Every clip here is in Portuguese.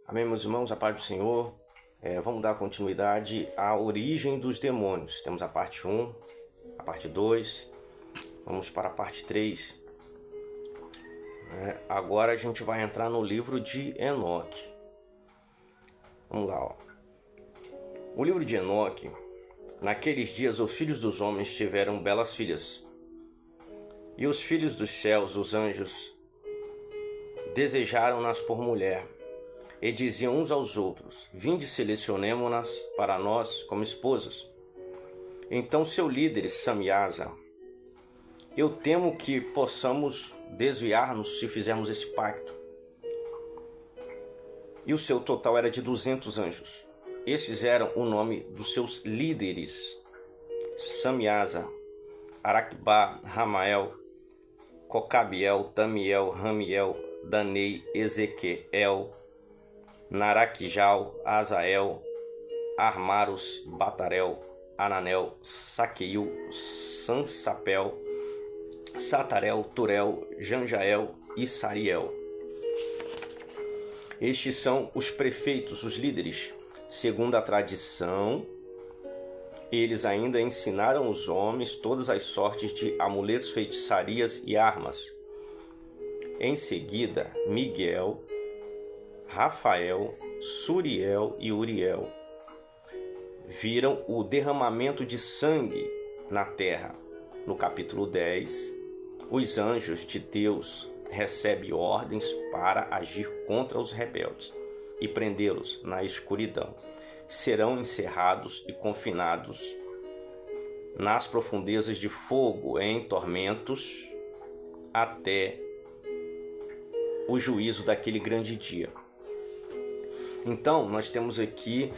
Amém, meus irmãos, a paz do Senhor. Vamos dar continuidade à origem dos demônios. Temos a parte 1, a parte 2, vamos para a parte 3. Agora a gente vai entrar no livro de Enoque. Vamos lá, ó. O livro de Enoque. Naqueles dias os filhos dos homens tiveram belas filhas, e os filhos dos céus, os anjos, desejaram-nas por mulher, e diziam uns aos outros: vinde, selecionemo-nas para nós como esposas. Então seu líder, Samiasa: eu temo que possamos desviar-nos se fizermos esse pacto. E o seu total era de 200 anjos. Esses eram o nome dos seus líderes: Samiasa, Araquibá, Ramael, Cocabiel, Tamiel, Ramiel, Danei, Ezequiel, Naraquijal, Azael, Armaros, Batarel, Ananel, Saqueil, Sansapel, Satarel, Turel, Janjael e Sariel. Estes são os prefeitos, os líderes. Segundo a tradição, eles ainda ensinaram os homens todas as sortes de amuletos, feitiçarias e armas. Em seguida, Miguel, Rafael, Suriel e Uriel viram o derramamento de sangue na terra. No capítulo 10, os anjos de Deus recebem ordens para agir contra os rebeldes e prendê-los na escuridão. Serão encerrados e confinados nas profundezas de fogo em tormentos até o juízo daquele grande dia. Então, nós temos aqui,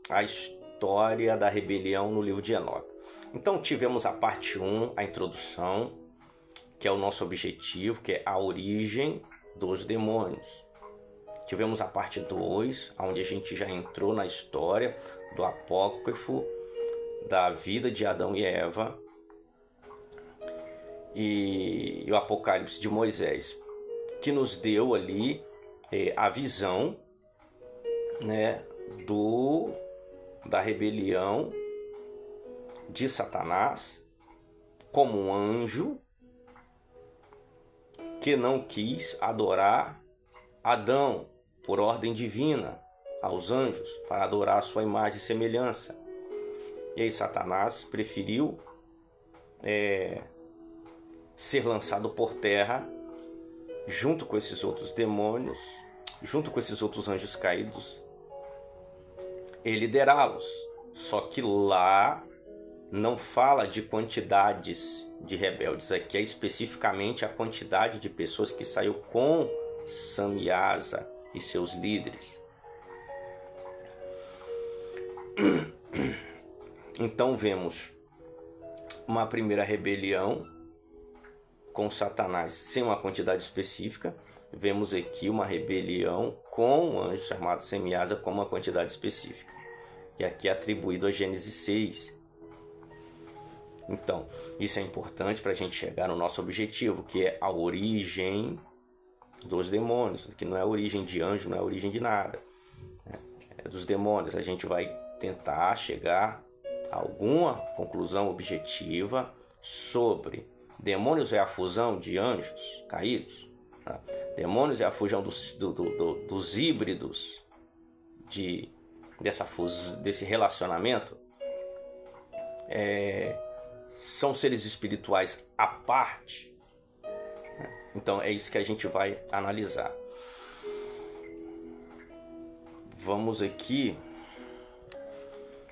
a história da rebelião no livro de Enoque. Então, tivemos a parte 1, a introdução, que é o nosso objetivo, que é a origem dos demônios. Tivemos a parte 2, onde a gente já entrou na história do apócrifo da vida de Adão e Eva e o Apocalipse de Moisés, que nos deu ali a visão, da rebelião de Satanás como um anjo que não quis adorar Adão por ordem divina aos anjos para adorar a sua imagem e semelhança. E aí Satanás preferiu ser lançado por terra junto com esses outros demônios, junto com esses outros anjos caídos, e liderá-los. Só que lá não fala de quantidades de rebeldes, aqui é especificamente a quantidade de pessoas que saiu com Samiasa e seus líderes. Então vemos uma primeira rebelião com Satanás sem uma quantidade específica. Vemos aqui uma rebelião com um anjo chamado Samiasa com uma quantidade específica. E aqui é atribuído a Gênesis 6. Então, isso é importante para a gente chegar no nosso objetivo, que é a origem dos demônios, que não é a origem de anjo, não é a origem de nada. É dos demônios. A gente vai tentar chegar a alguma conclusão objetiva sobre demônios é a fusão de anjos caídos. Demônios é a fusão dos híbridos desse relacionamento. São seres espirituais à parte. Então é isso que a gente vai analisar. Vamos aqui.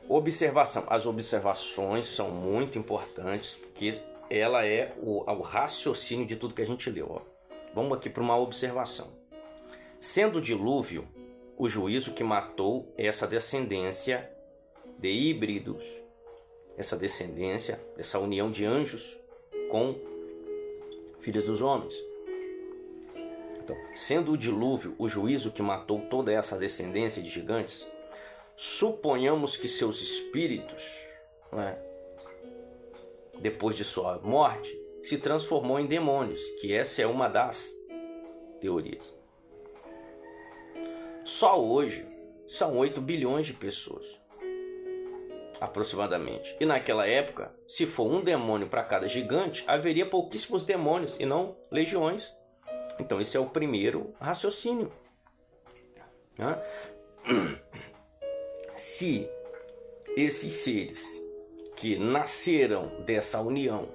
Observação. As observações são muito importantes porque ela é o raciocínio de tudo que a gente leu. Ó. Vamos aqui para uma observação. Sendo o dilúvio o juízo que matou essa descendência de híbridos, essa descendência, essa união de anjos com filhos dos homens. Então, sendo o dilúvio o juízo que matou toda essa descendência de gigantes, suponhamos que seus espíritos, depois de sua morte, se transformou em demônios, que essa é uma das teorias. Só hoje são 8 bilhões de pessoas, aproximadamente. E naquela época, se for um demônio para cada gigante, haveria pouquíssimos demônios e não legiões. Então esse é o primeiro raciocínio. Se esses seres que nasceram dessa união,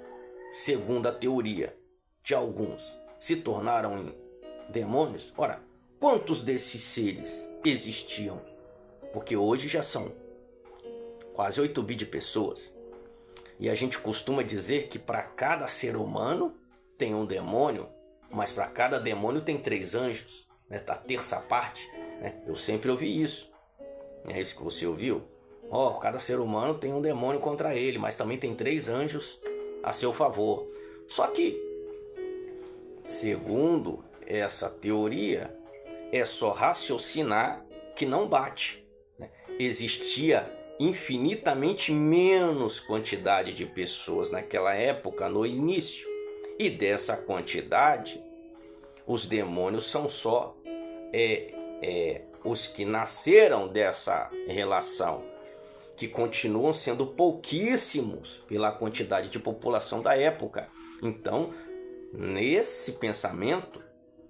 segundo a teoria de alguns, se tornaram em demônios, ora, quantos desses seres existiam? Porque hoje já são quase 8 bi de pessoas. E a gente costuma dizer que para cada ser humano tem um demônio, mas para cada demônio tem 3 anjos, né? A terça parte, né? Eu sempre ouvi isso. É isso que você ouviu? Cada ser humano tem um demônio contra ele, mas também tem 3 anjos a seu favor. Só que, segundo essa teoria, é só raciocinar que não bate, né? Existia infinitamente menos quantidade de pessoas naquela época, no início. E dessa quantidade, os demônios são só os que nasceram dessa relação, que continuam sendo pouquíssimos pela quantidade de população da época. Então, nesse pensamento,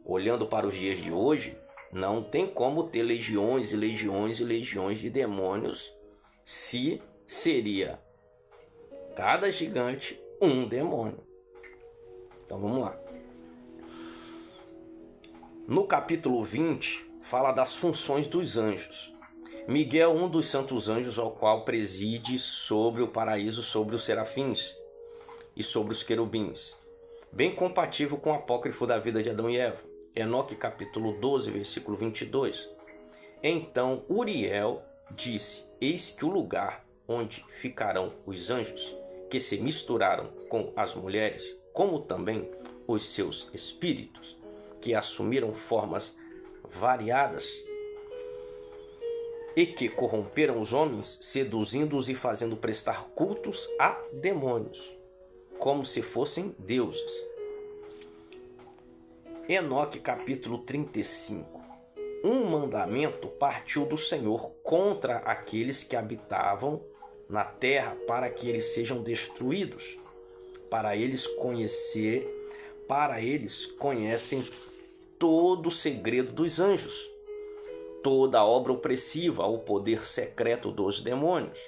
olhando para os dias de hoje, não tem como ter legiões e legiões e legiões de demônios, se seria cada gigante um demônio. Então vamos lá. No capítulo 20, fala das funções dos anjos. Miguel, um dos santos anjos, ao qual preside sobre o paraíso, sobre os serafins e sobre os querubins, bem compatível com o apócrifo da vida de Adão e Eva. Enoque, capítulo 12, versículo 22. Então Uriel disse: eis que o lugar onde ficarão os anjos, que se misturaram com as mulheres, como também os seus espíritos, que assumiram formas variadas, e que corromperam os homens, seduzindo-os e fazendo prestar cultos a demônios, como se fossem deuses. Enoque, capítulo 35. Um mandamento partiu do Senhor contra aqueles que habitavam na terra, para que eles sejam destruídos. Para eles conhecem todo o segredo dos anjos, toda a obra opressiva, o poder secreto dos demônios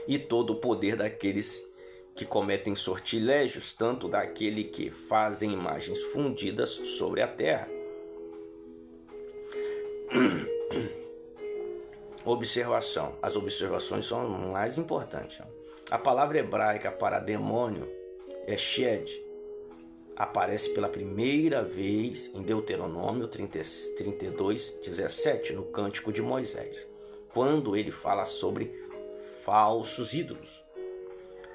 e todo o poder daqueles que cometem sortilégios, tanto daquele que fazem imagens fundidas sobre a terra. Observação. As observações são mais importantes. A palavra hebraica para demônio é shed. Aparece pela primeira vez em Deuteronômio 32:17, no Cântico de Moisés, quando ele fala sobre falsos ídolos.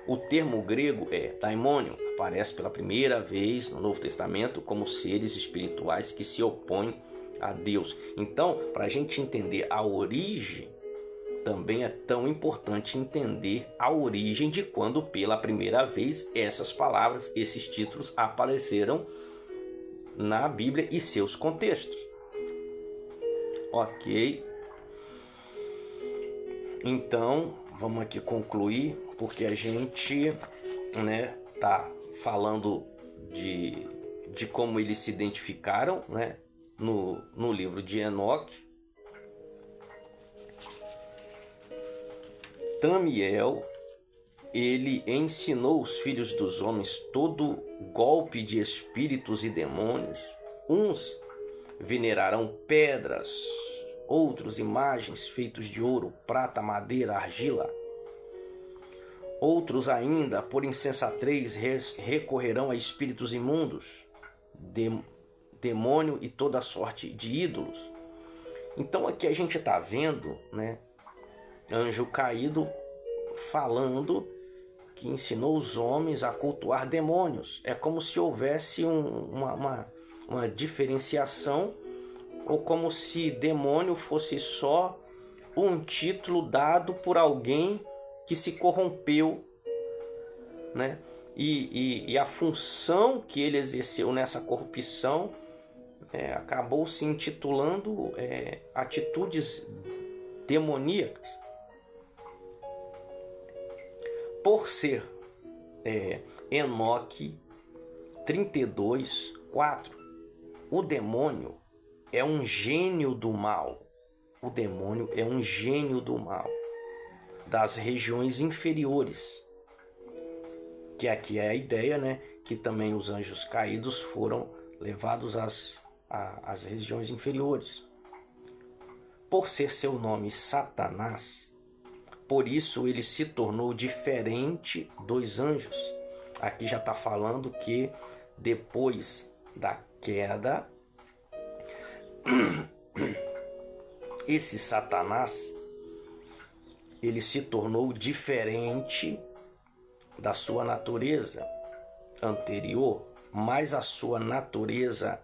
O termo grego é daimônio. Aparece pela primeira vez no Novo Testamento como seres espirituais que se opõem a Deus. Então, para a gente entender a origem, também é tão importante entender a origem de quando pela primeira vez essas palavras, esses títulos apareceram na Bíblia e seus contextos. Ok. Então, vamos aqui concluir, porque a gente tá falando de como eles se identificaram, no livro de Enoque. Tamiel, ele ensinou os filhos dos homens todo golpe de espíritos e demônios. Uns venerarão pedras, outros imagens feitas de ouro, prata, madeira, argila. Outros ainda, por insensatez, recorrerão a espíritos imundos, demônio e toda sorte de ídolos. Então aqui a gente está vendo, anjo caído falando que ensinou os homens a cultuar demônios. É como se houvesse uma diferenciação, ou como se demônio fosse só um título dado por alguém que se corrompeu, e a função que ele exerceu nessa corrupção acabou se intitulando Atitudes Demoníacas. Por ser Enoque 32:4, o demônio é um gênio do mal. O demônio é um gênio do mal, das regiões inferiores. Que aqui é a ideia, né? Que também os anjos caídos foram levados às regiões inferiores. Por ser seu nome Satanás, por isso ele se tornou diferente dos anjos. Aqui já está falando que depois da queda, esse Satanás, ele se tornou diferente da sua natureza anterior, mas a sua natureza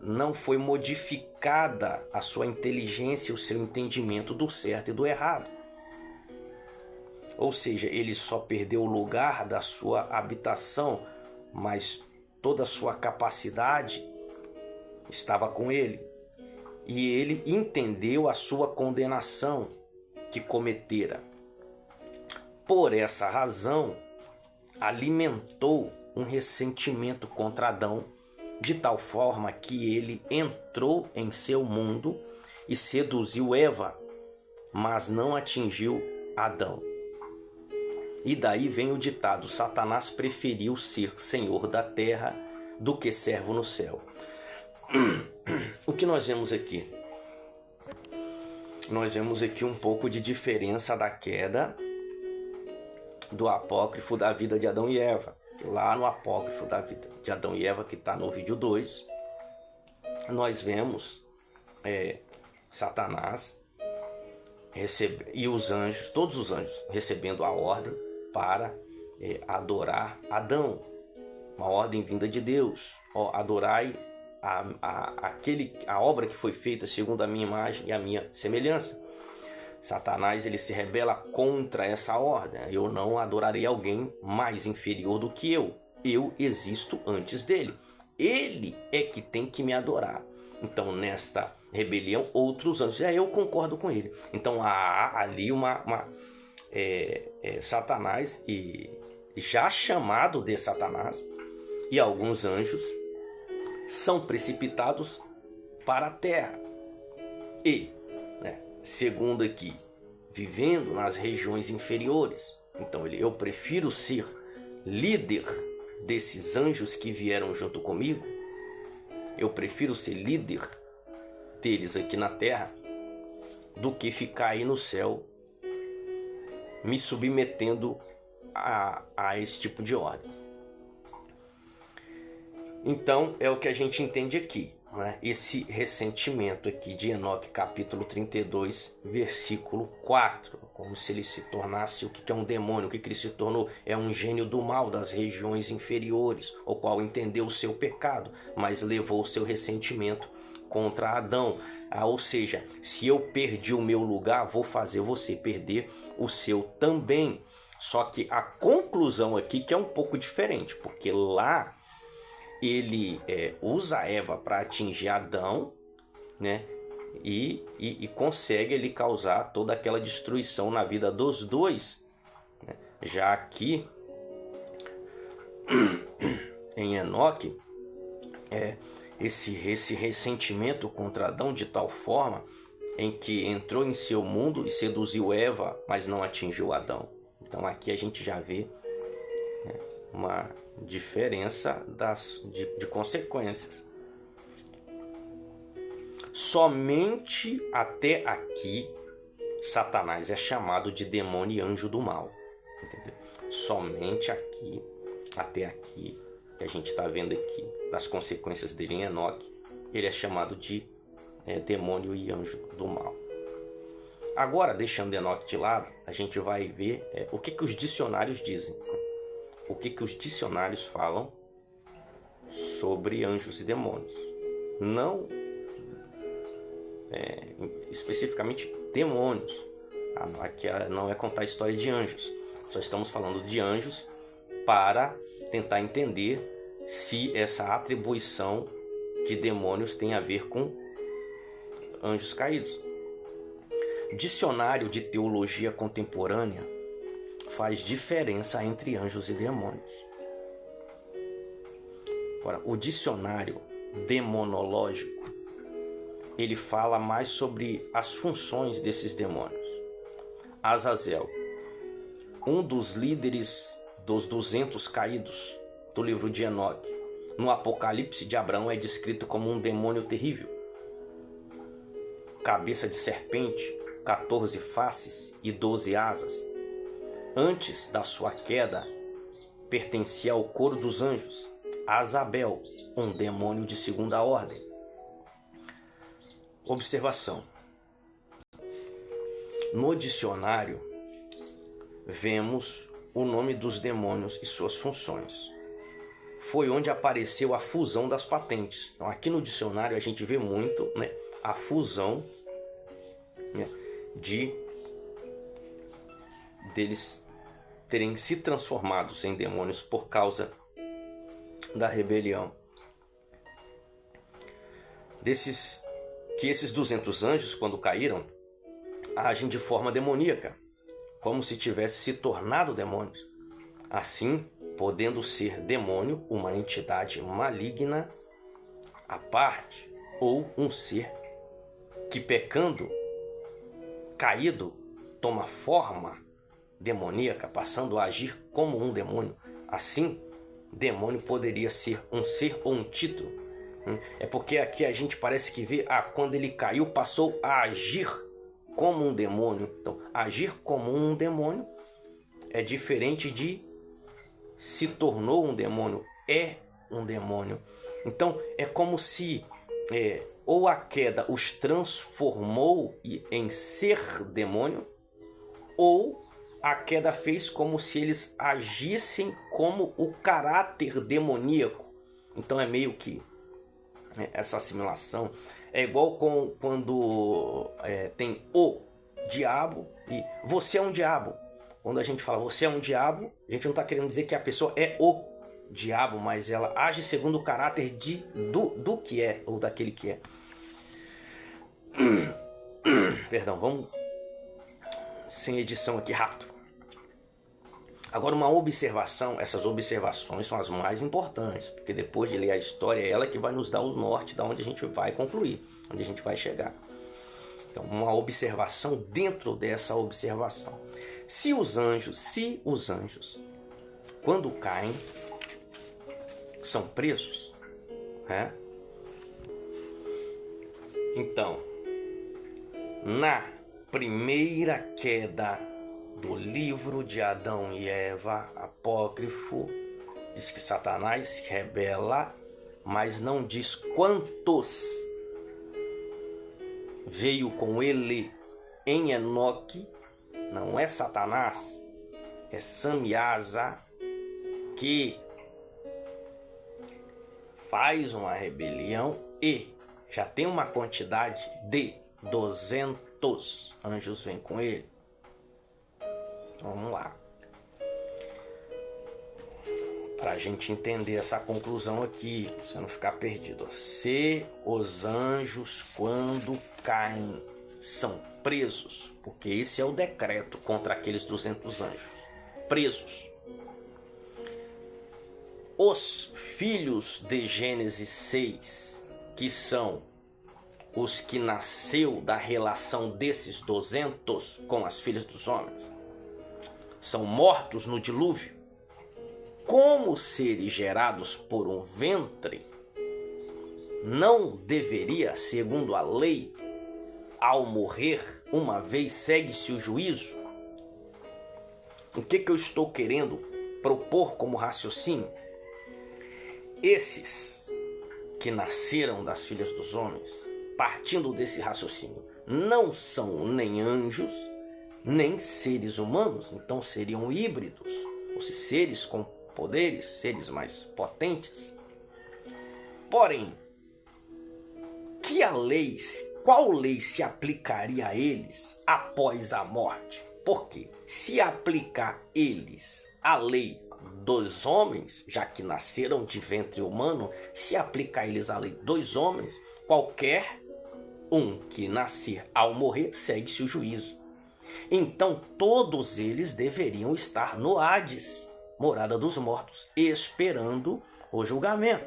não foi modificada, a sua inteligência, o seu entendimento do certo e do errado. Ou seja, ele só perdeu o lugar da sua habitação, mas toda a sua capacidade estava com ele. E ele entendeu a sua condenação que cometera. Por essa razão, alimentou um ressentimento contra Adão, de tal forma que ele entrou em seu mundo e seduziu Eva, mas não atingiu Adão. E daí vem o ditado: Satanás preferiu ser senhor da terra do que servo no céu. O que nós vemos aqui? Nós vemos aqui um pouco de diferença da queda do apócrifo da vida de Adão e Eva. Lá no apócrifo da vida de Adão e Eva, que está no vídeo 2, nós vemos Satanás e os anjos, todos os anjos, recebendo a ordem para adorar Adão. Uma ordem vinda de Deus. Adorai a obra que foi feita segundo a minha imagem e a minha semelhança. Satanás, ele se rebela contra essa ordem. Eu não adorarei alguém mais inferior do que eu. Eu existo antes dele. Ele é que tem que me adorar. Então, nesta rebelião, outros anjos, eu concordo com ele. Então, há ali Satanás, e já chamado de Satanás, e alguns anjos são precipitados para a terra. E, segundo aqui, vivendo nas regiões inferiores. Então eu prefiro ser líder desses anjos que vieram junto comigo. Eu prefiro ser líder deles aqui na terra do que ficar aí no céu me submetendo a esse tipo de ordem. Então é o que a gente entende aqui, né? Esse ressentimento aqui de Enoque, capítulo 32, versículo 4, como se ele se tornasse, o que é um demônio, o que ele se tornou, é um gênio do mal das regiões inferiores, o qual entendeu o seu pecado, mas levou o seu ressentimento contra Adão. Ou seja, se eu perdi o meu lugar, vou fazer você perder o seu também. Só que a conclusão aqui que é um pouco diferente, porque lá ele usa Eva para atingir Adão, né? E consegue ele causar toda aquela destruição na vida dos dois, né? Já aqui em Enoque, esse ressentimento contra Adão de tal forma em que entrou em seu mundo e seduziu Eva, mas não atingiu Adão. Então aqui a gente já vê uma diferença de consequências. Somente até aqui Satanás é chamado de demônio e anjo do mal, entendeu? Somente aqui, até aqui, que a gente está vendo aqui das consequências dele em Enoque, ele é chamado de demônio e anjo do mal. Agora, deixando Enoque de lado, a gente vai ver o que os dicionários dizem. O que os dicionários falam sobre anjos e demônios. Não especificamente demônios. Aqui não é contar a história de anjos. Só estamos falando de anjos para tentar entender se essa atribuição de demônios tem a ver com anjos caídos. Dicionário de Teologia Contemporânea faz diferença entre anjos e demônios. Agora, o dicionário demonológico, ele fala mais sobre as funções desses demônios. Azazel, um dos líderes dos 200 caídos do livro de Enoque, no Apocalipse de Abraão é descrito como um demônio terrível. Cabeça de serpente, 14 faces e 12 asas. Antes da sua queda, pertencia ao coro dos anjos. Azabel, um demônio de segunda ordem. Observação. No dicionário, vemos o nome dos demônios e suas funções. Foi onde apareceu a fusão das patentes. Então, aqui no dicionário a gente vê muito, né, a fusão, né, deles terem se transformados em demônios por causa da rebelião. Que esses 200 anjos, quando caíram, agem de forma demoníaca, como se tivesse se tornado demônios. Assim, podendo ser demônio uma entidade maligna à parte, ou um ser que, pecando, caído, toma forma demoníaca, passando a agir como um demônio. Assim, demônio poderia ser um ser ou um título. É porque aqui a gente parece que vê, quando ele caiu, passou a agir como um demônio. Então, agir como um demônio é diferente de se tornou um demônio, é um demônio. Então, é como se ou a queda os transformou em ser demônio, ou a queda fez como se eles agissem como o caráter demoníaco. Então é meio que essa assimilação. É igual quando tem o diabo e você é um diabo. Quando a gente fala você é um diabo, a gente não está querendo dizer que a pessoa é o diabo, mas ela age segundo o caráter do que é, ou daquele que é. Perdão, vamos sem edição aqui, rápido. Agora, uma observação, essas observações são as mais importantes, porque depois de ler a história é ela que vai nos dar o norte de onde a gente vai concluir, onde a gente vai chegar. Então, uma observação dentro dessa observação. Se os anjos, quando caem, são presos, né? Então, na primeira queda do livro de Adão e Eva, apócrifo, diz que Satanás se rebela, mas não diz quantos. Veio com ele em Enoque, não é Satanás, é Samiasa, que faz uma rebelião e já tem uma quantidade de 200 anjos vêm com ele. Vamos lá. Para a gente entender essa conclusão aqui, você não ficar perdido. Se os anjos, quando caem, são presos, porque esse é o decreto contra aqueles 200 anjos, presos. Os filhos de Gênesis 6, que são os que nasceu da relação desses 200 com as filhas dos homens, são mortos no dilúvio, como seres gerados por um ventre, não deveria, segundo a lei, ao morrer, uma vez segue-se o juízo? O que eu estou querendo propor como raciocínio? Esses que nasceram das filhas dos homens, partindo desse raciocínio, não são nem anjos, nem seres humanos, então seriam híbridos, ou seja, seres com poderes, seres mais potentes. Porém, qual lei se aplicaria a eles após a morte? Porque se aplicar eles a lei dos homens, já que nasceram de ventre humano, se aplica a eles a lei dos homens, qualquer um que nascer ao morrer, segue-se o juízo. Então todos eles deveriam estar no Hades, morada dos mortos, esperando o julgamento.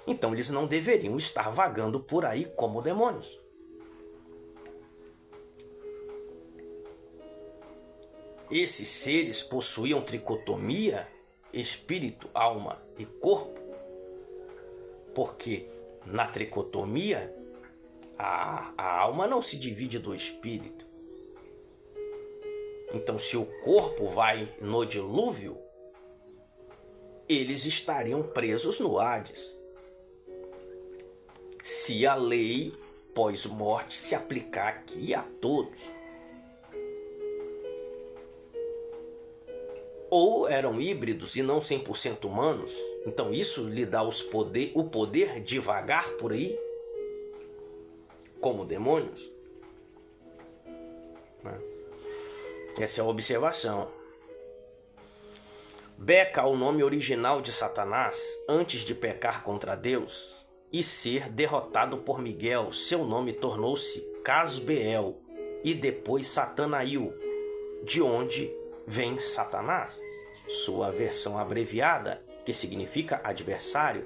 Então eles não deveriam estar vagando por aí como demônios. Esses seres possuíam tricotomia, espírito, alma e corpo, porque na tricotomia a alma não se divide do espírito. Então, se o corpo vai no dilúvio, eles estariam presos no Hades. Se a lei pós-morte se aplicar aqui a todos. Ou eram híbridos e não 100% humanos, então isso lhe dá o poder de vagar por aí, como demônios. Essa é a observação. Beca, o nome original de Satanás, antes de pecar contra Deus e ser derrotado por Miguel, seu nome tornou-se Casbeel e depois Satanael, de onde vem Satanás, sua versão abreviada, que significa adversário.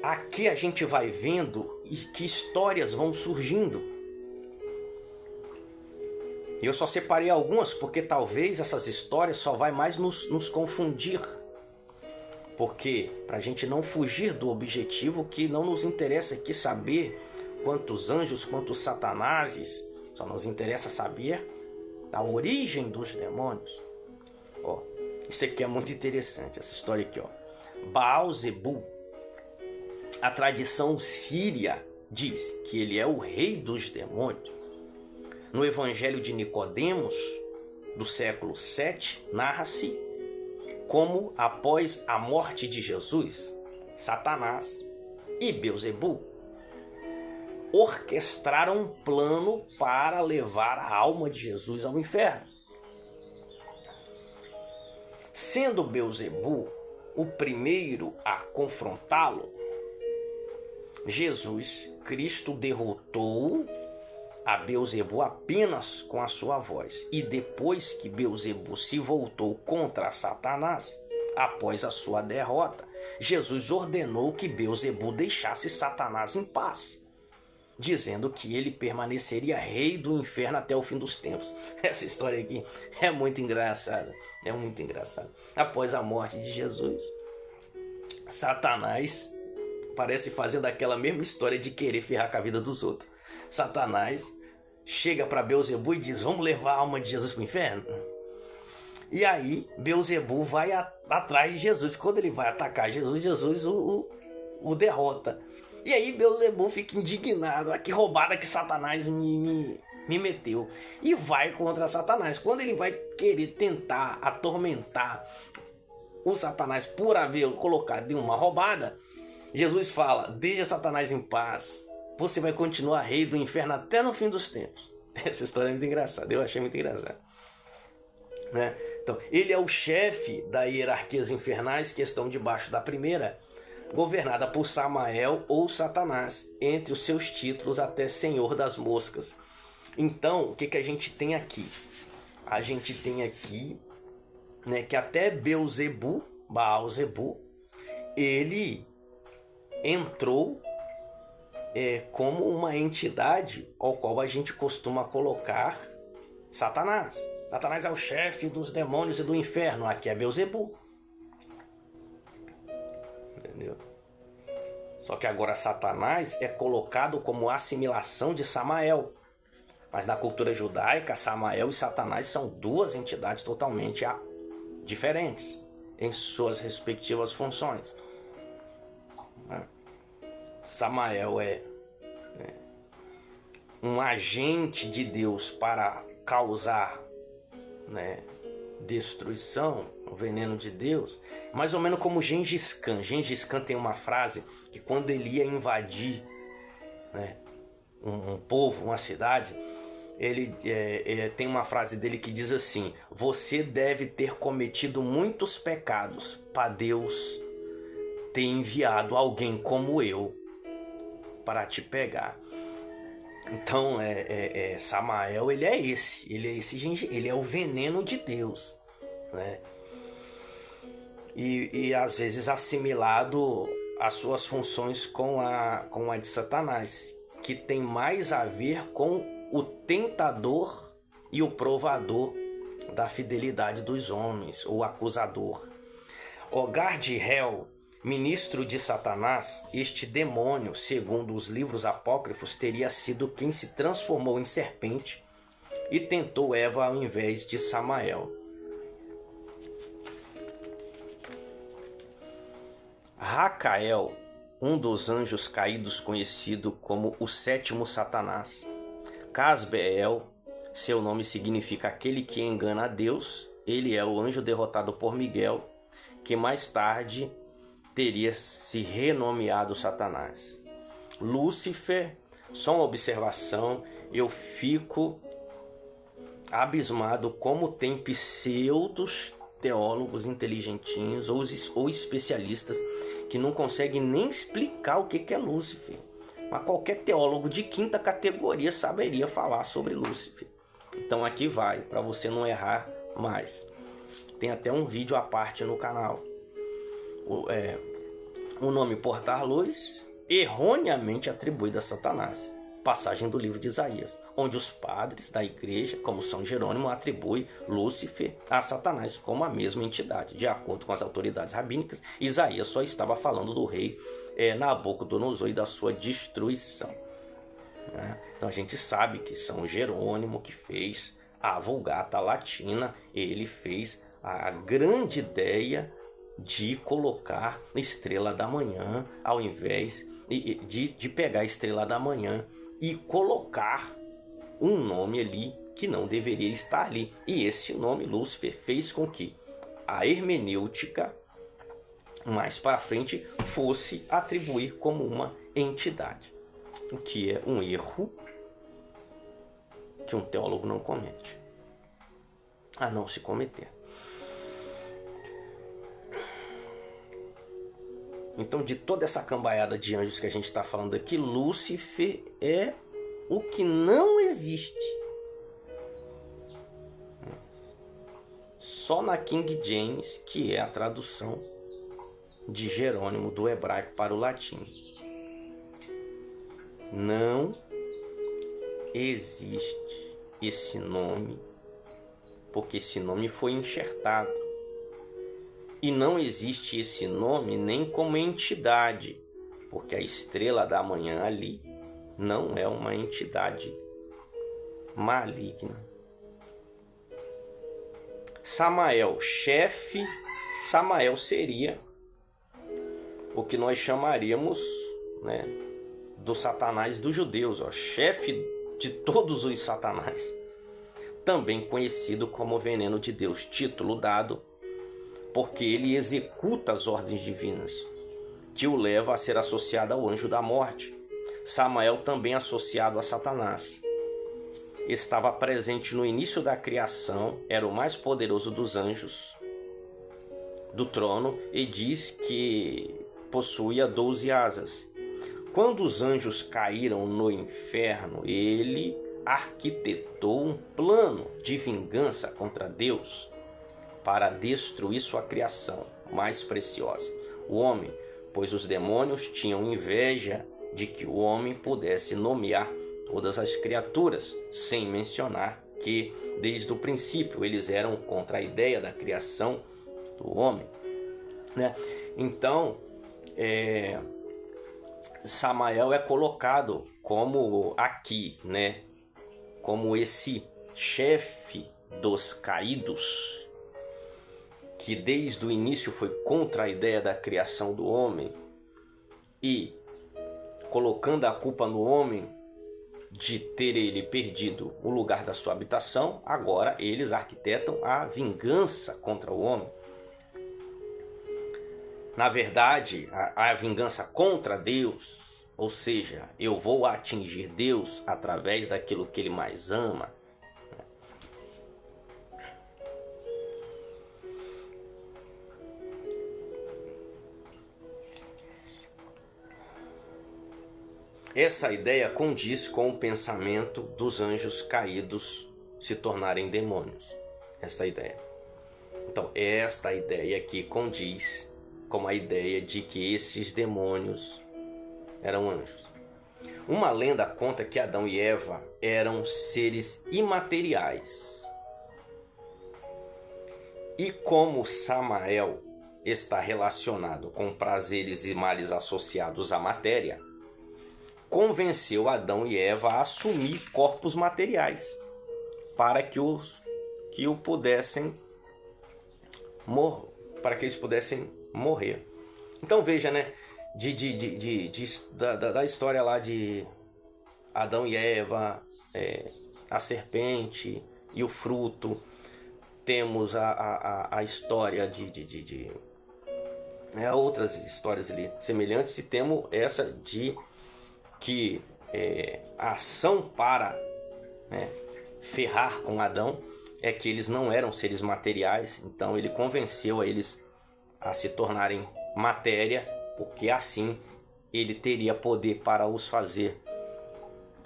Aqui a gente vai vendo que histórias vão surgindo. Eu só separei algumas porque talvez essas histórias só vai mais nos confundir. Porque para a gente não fugir do objetivo, que não nos interessa aqui saber quantos anjos, quantos satanases, só nos interessa saber a origem dos demônios. Ó, isso aqui é muito interessante, essa história aqui, ó. Baal-zebu, a tradição síria diz que ele é o rei dos demônios. No Evangelho de Nicodemos, do século VII, narra-se como, após a morte de Jesus, Satanás e Beelzebu orquestraram um plano para levar a alma de Jesus ao inferno. Sendo Beelzebu o primeiro a confrontá-lo, Jesus Cristo derrotou a Beelzebu apenas com a sua voz. E depois que Beelzebu se voltou contra Satanás, após a sua derrota, Jesus ordenou que Beelzebu deixasse Satanás em paz, dizendo que ele permaneceria rei do inferno até o fim dos tempos. Essa história aqui é muito engraçada. É muito engraçada. Após a morte de Jesus, Satanás parece fazendo aquela mesma história de querer ferrar com a vida dos outros. Satanás chega para Beelzebu e diz: vamos levar a alma de Jesus para o inferno? E aí Beelzebu vai atrás de Jesus. Quando ele vai atacar Jesus, Jesus o derrota. E aí Beelzebu fica indignado: ah, que roubada que Satanás me meteu. E vai contra Satanás. Quando ele vai querer tentar atormentar o Satanás por haver colocado em uma roubada, Jesus fala: deixa Satanás em paz. Você vai continuar rei do inferno até no fim dos tempos. Essa história é muito engraçada. Eu achei muito engraçada. Né? Então, ele é o chefe das hierarquias infernais que estão debaixo da primeira, governada por Samael ou Satanás, entre os seus títulos até Senhor das Moscas. Então, o que a gente tem aqui? A gente tem aqui, né, que até Beelzebu, Baal-zebu, ele entrou como uma entidade ao qual a gente costuma colocar Satanás. Satanás é o chefe dos demônios e do inferno. Aqui é Beelzebu. Entendeu? Só que agora Satanás é colocado como assimilação de Samael. Mas na cultura judaica, Samael e Satanás são duas entidades totalmente diferentes em suas respectivas funções. Samael é um agente de Deus para causar, né, destruição, o veneno de Deus, mais ou menos como Gengis Khan. Gengis Khan tem uma frase que quando ele ia invadir, né, um povo, uma cidade, ele tem uma frase dele que diz assim: você deve ter cometido muitos pecados para Deus ter enviado alguém como eu para te pegar. Então, Samael, ele é ele é o veneno de Deus, né? E às vezes assimilado as suas funções com a de Satanás, que tem mais a ver com o tentador e o provador da fidelidade dos homens, ou acusador. Ogad-Hel, ministro de Satanás, este demônio, segundo os livros apócrifos, teria sido quem se transformou em serpente e tentou Eva ao invés de Samael. Racael, um dos anjos caídos conhecido como o sétimo Satanás. Casbeel, seu nome significa aquele que engana a Deus. Ele é o anjo derrotado por Miguel, que mais tarde teria se renomeado Satanás. Lúcifer, só uma observação, eu fico abismado como tem pseudos teólogos inteligentinhos ou especialistas que não conseguem nem explicar o que é Lúcifer. Mas qualquer teólogo de quinta categoria saberia falar sobre Lúcifer. Então aqui vai, para você não errar mais. Tem até um vídeo à parte no canal. O nome portar-luz, erroneamente atribuído a Satanás. Passagem do livro de Isaías, onde os padres da igreja, como São Jerônimo, atribuem Lúcifer a Satanás como a mesma entidade. De acordo com as autoridades rabínicas, Isaías só estava falando do rei Nabucodonosor e da sua destruição. Então a gente sabe que São Jerônimo, que fez a Vulgata Latina, ele fez a grande ideia de colocar Estrela da Manhã ao invés de pegar a Estrela da Manhã e colocar um nome ali que não deveria estar ali. E esse nome, Lúcifer, fez com que a hermenêutica mais para frente fosse atribuir como uma entidade, o que é um erro que um teólogo não comete, a não se cometer. Então, de toda essa cambaiada de anjos que a gente está falando aqui, Lúcifer é o que não existe. Só na King James, que é a tradução de Jerônimo do hebraico para o latim. Não existe esse nome, porque esse nome foi enxertado. E não existe esse nome nem como entidade, porque a Estrela da Manhã ali não é uma entidade maligna. Samael, chefe. Samael seria o que nós chamaríamos, né, do Satanás dos judeus, chefe de todos os Satanás. Também conhecido como veneno de Deus, título dado porque ele executa as ordens divinas, que o leva a ser associado ao anjo da morte. Samael também associado a Satanás. Estava presente no início da criação, era o mais poderoso dos anjos do trono e diz que possuía 12 asas. Quando os anjos caíram no inferno, ele arquitetou um plano de vingança contra Deus para destruir sua criação mais preciosa, o homem, pois os demônios tinham inveja de que o homem pudesse nomear todas as criaturas, sem mencionar que, desde o princípio, eles eram contra a ideia da criação do homem, né? Então, Samael é colocado como aqui, né? Como esse chefe dos caídos, que desde o início foi contra a ideia da criação do homem e colocando a culpa no homem de ter ele perdido o lugar da sua habitação, agora eles arquitetam a vingança contra o homem. Na verdade, a vingança contra Deus, Ou seja, eu vou atingir Deus através daquilo que Ele mais ama. Essa ideia condiz com o pensamento dos anjos caídos se tornarem demônios. Esta ideia. Então, esta ideia aqui condiz com a ideia de que esses demônios eram anjos. Uma lenda conta que Adão e Eva eram seres imateriais. E como Samael está relacionado com prazeres e males associados à matéria, convenceu Adão e Eva a assumir corpos materiais para que o pudessem para que eles pudessem morrer. Então veja, né, da história lá de Adão e Eva, a serpente e o fruto, temos a história de outras histórias ali semelhantes, e temos essa de que a ação para ferrar com Adão é que eles não eram seres materiais. Então ele convenceu a eles a se tornarem matéria, porque assim ele teria poder para os fazer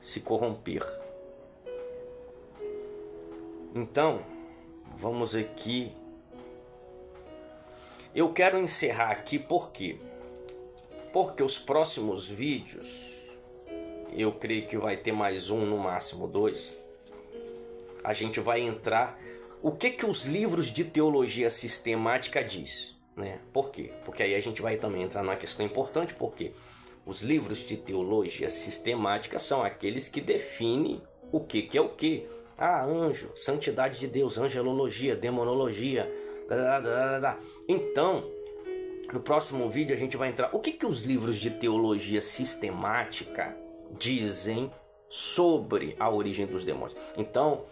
se corromper. Então, vamos aqui. Eu quero encerrar aqui porque os próximos vídeos, eu creio que vai ter mais um, no máximo 2. A gente vai entrar o que os livros de teologia sistemática diz, né? Por quê? Porque aí a gente vai também entrar numa questão importante, porque os livros de teologia sistemática são aqueles que definem o que é o que. Anjo, santidade de Deus, angelologia, demonologia, Então, no próximo vídeo a gente vai entrar o que os livros de teologia sistemática dizem sobre a origem dos demônios. Então,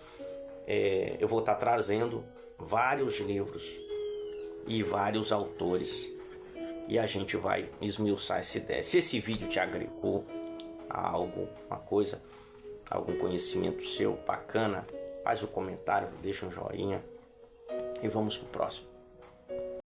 eu vou estar trazendo vários livros e vários autores, e a gente vai esmiuçar essa ideia. Se esse vídeo te agregou a algo, uma coisa, algum conhecimento seu bacana, faz um comentário, deixa um joinha e vamos pro próximo.